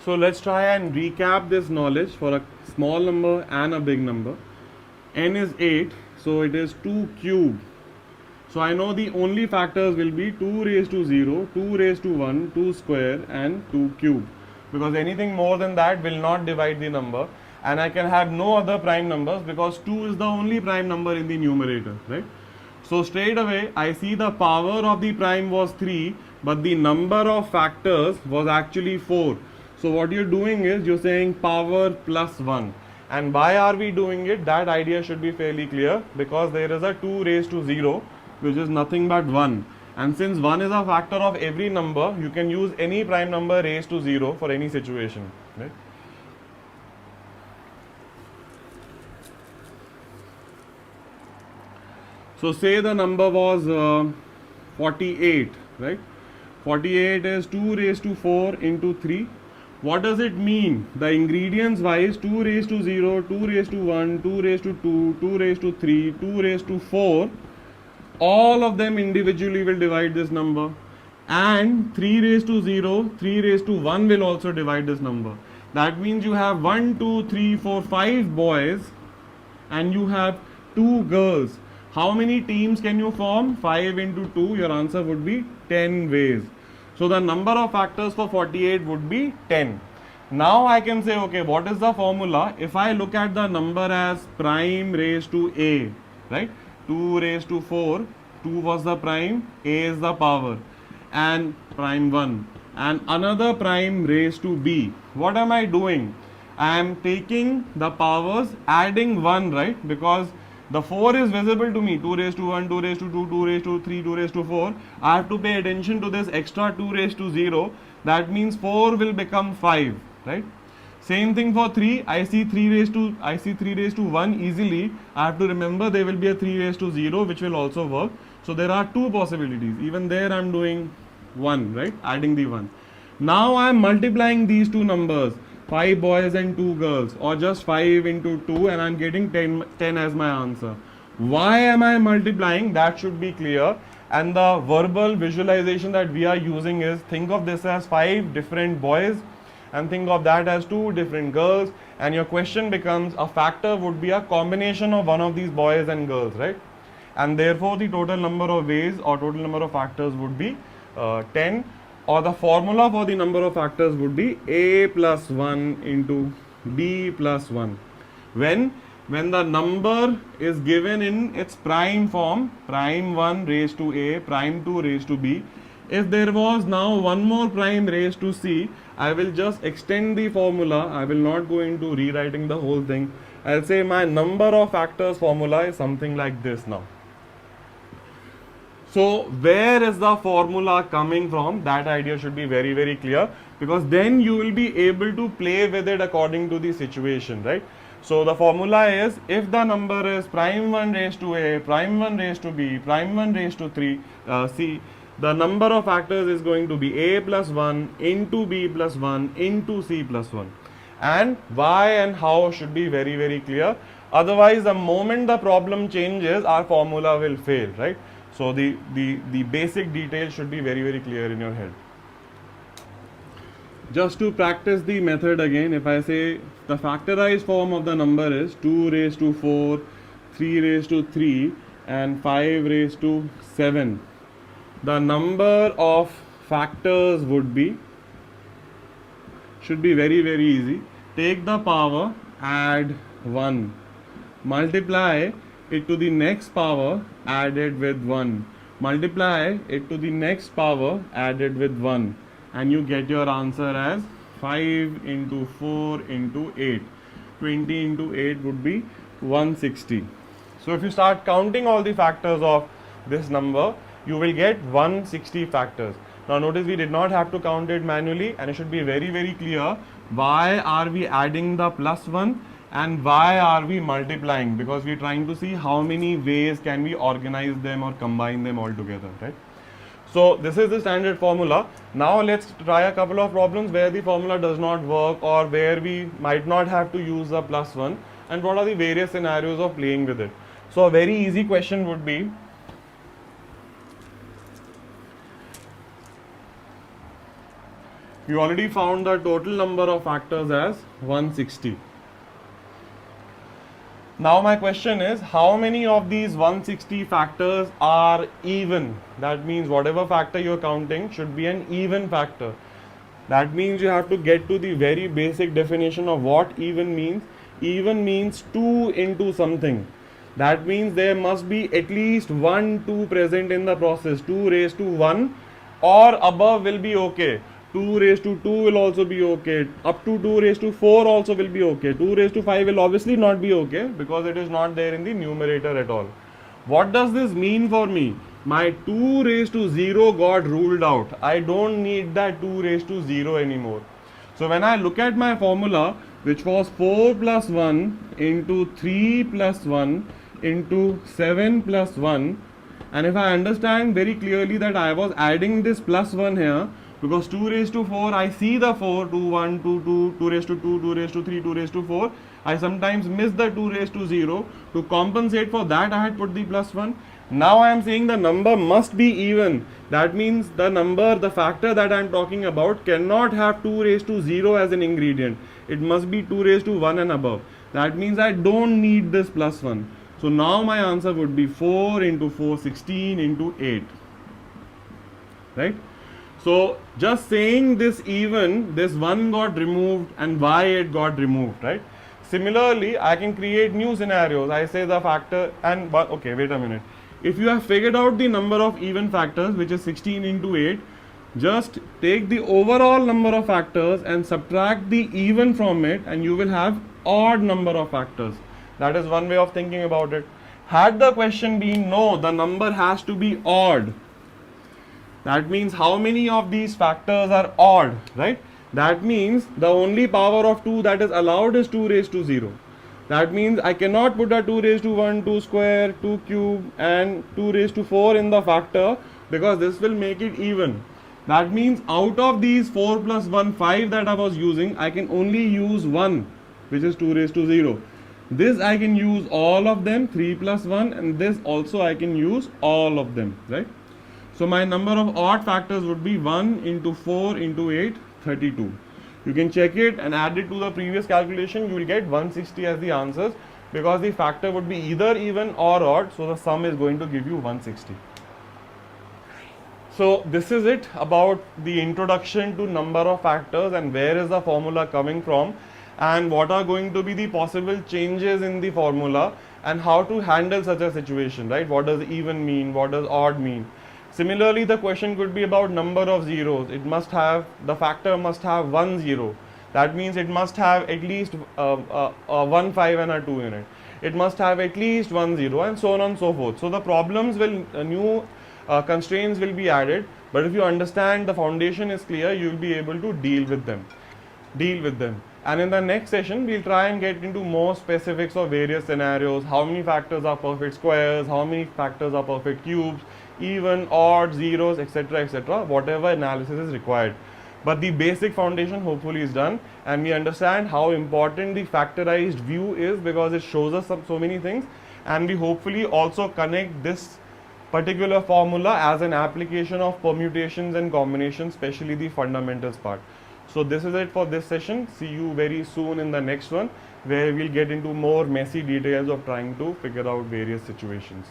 So let's try and recap this knowledge for a small number and a big number. N is 8, so it is 2 cube. So I know the only factors will be 2 raised to 0, 2 raised to 1, 2 square and 2 cube. Because anything more than that will not divide the number, and I can have no other prime numbers because 2 is the only prime number in the numerator, right? So straight away I see the power of the prime was 3, but the number of factors was actually 4. So what you're doing is you're saying power plus 1. And why are we doing it? That idea should be fairly clear, because there is a 2 raised to 0, which is nothing but 1. And since 1 is a factor of every number, you can use any prime number raised to 0 for any situation, right? So say the number was 48, right? 48 is 2 raised to 4 into 3. What does it mean? The ingredients wise, 2 raised to 0, 2 raised to 1, 2 raised to 2, 2 raised to 3, 2 raised to 4, all of them individually will divide this number. And 3 raised to 0, 3 raised to 1 will also divide this number. That means you have 1, 2, 3, 4, 5 boys and you have 2 girls. How many teams can you form? 5 into 2, your answer would be 10 ways. So the number of factors for 48 would be 10. Now I can say, okay, what is the formula? If I look at the number as prime raised to a, right? 2 raised to 4, 2 was the prime, a is the power, and prime 1. And another prime raised to b. What am I doing? I am taking the powers, adding 1, right? Because the 4 is visible to me, 2 raised to 1, 2 raised to 2, 2 raised to 3, 2 raised to 4. I have to pay attention to this extra 2 raised to 0. That means 4 will become 5, right? Same thing for 3. I see 3 raised to 1 easily. I have to remember there will be a 3 raised to 0, which will also work. So there are 2 possibilities. Even there I am doing 1, right? Adding the 1. Now I am multiplying these two numbers, 5 boys and 2 girls, or just 5 into 2, and I am getting 10 as my answer. Why am I multiplying? That should be clear. And the verbal visualization that we are using is, think of this as 5 different boys and think of that as 2 different girls, and your question becomes, a factor would be a combination of one of these boys and girls, right? And therefore the total number of ways or total number of factors would be 10, or the formula for the number of factors would be a plus 1 into b plus 1. When the number is given in its prime form, prime 1 raised to a, prime 2 raised to b, if there was now one more prime raised to c, I will just extend the formula. I will not go into rewriting the whole thing. I'll say my number of factors formula is something like this now. So where is the formula coming from? That idea should be very, very clear, because then you will be able to play with it according to the situation, right? So the formula is, if the number is prime 1 raised to a, prime 1 raised to b, prime 1 raised to 3, c, the number of factors is going to be a plus 1 into b plus 1 into c plus 1. And why and how should be very, very clear. Otherwise, the moment the problem changes, our formula will fail, right? So the basic details should be very, very clear in your head. Just to practice the method again, if I say the factorized form of the number is 2 raised to 4, 3 raised to 3 and 5 raised to 7. The number of factors would be, should be very, very easy. Take the power, add 1, multiply it to the next power, added with 1, multiply it to the next power, added with 1, and you get your answer as 5 into 4 into 8. 20 into 8 would be 160. So if you start counting all the factors of this number, you will get 160 factors. Now notice we did not have to count it manually, and it should be very, very clear why are we adding the plus 1 and why are we multiplying, because we are trying to see how many ways can we organize them or combine them all together, right? So this is the standard formula. Now let's try a couple of problems where the formula does not work or where we might not have to use the plus 1, and what are the various scenarios of playing with it. So a very easy question would be, We already found the total number of factors as 160. Now my question is, how many of these 160 factors are even? That means whatever factor you're counting should be an even factor. That means you have to get to the very basic definition of what even means. Even means 2 into something. That means there must be at least 1 2 present in the process. 2 raised to 1 or above will be okay. 2 raised to 2 will also be okay. Up to 2 raised to 4 also will be okay. 2 raised to 5 will obviously not be okay because it is not there in the numerator at all. What does this mean for me? My 2 raised to 0 got ruled out. I don't need that 2 raised to 0 anymore. So when I look at my formula, which was 4 plus 1 into 3 plus 1 into 7 plus 1, and if I understand very clearly that I was adding this plus 1 here, because 2 raised to 4, I see the 4, 2, 1, 2, 2, 2 raised to 2, 2 raised to 3, 2 raised to 4. I sometimes miss the 2 raised to 0. To compensate for that, I had put the plus 1. Now I am saying the number must be even. That means the number, the factor that I am talking about cannot have 2 raised to 0 as an ingredient. It must be 2 raised to 1 and above. That means I don't need this plus 1. So now my answer would be 4 into 4, 16 into 8. Right? So just saying this even, this 1 got removed and why it got removed, right? Similarly, I can create new scenarios. I say the factor and, okay, wait a minute. If you have figured out the number of even factors, which is 16 into 8, just take the overall number of factors and subtract the even from it and you will have odd number of factors. That is one way of thinking about it. Had the question been no, the number has to be odd. That means how many of these factors are odd, right? That means the only power of 2 that is allowed is 2 raised to 0. That means I cannot put a 2 raised to 1, 2 square, 2 cube and 2 raised to 4 in the factor because this will make it even. That means out of these 4 plus 1, 5 that I was using, I can only use 1, which is 2 raised to 0. This I can use all of them, 3 plus 1, and this also I can use all of them, right? So my number of odd factors would be 1 into 4 into 8, 32. You can check it and add it to the previous calculation. You will get 160 as the answers because the factor would be either even or odd. So the sum is going to give you 160. So this is it about the introduction to number of factors and where is the formula coming from and what are going to be the possible changes in the formula and how to handle such a situation, right? What does even mean? What does odd mean? Similarly, the question could be about number of zeros. It must have, the factor must have 1 0. That means it must have at least 1 5 and a 2 in it. It must have at least 1 0 and so on and so forth. So the problems will, new constraints will be added. But if you understand the foundation is clear, you will be able to deal with them. And in the next session, we'll try and get into more specifics of various scenarios. How many factors are perfect squares? How many factors are perfect cubes? Even, odd, zeros, etc., whatever analysis is required. But the basic foundation hopefully is done and we understand how important the factorized view is because it shows us so many things and we hopefully also connect this particular formula as an application of permutations and combinations, especially the fundamentals part. So this is it for this session. See you very soon in the next one where we'll get into more messy details of trying to figure out various situations.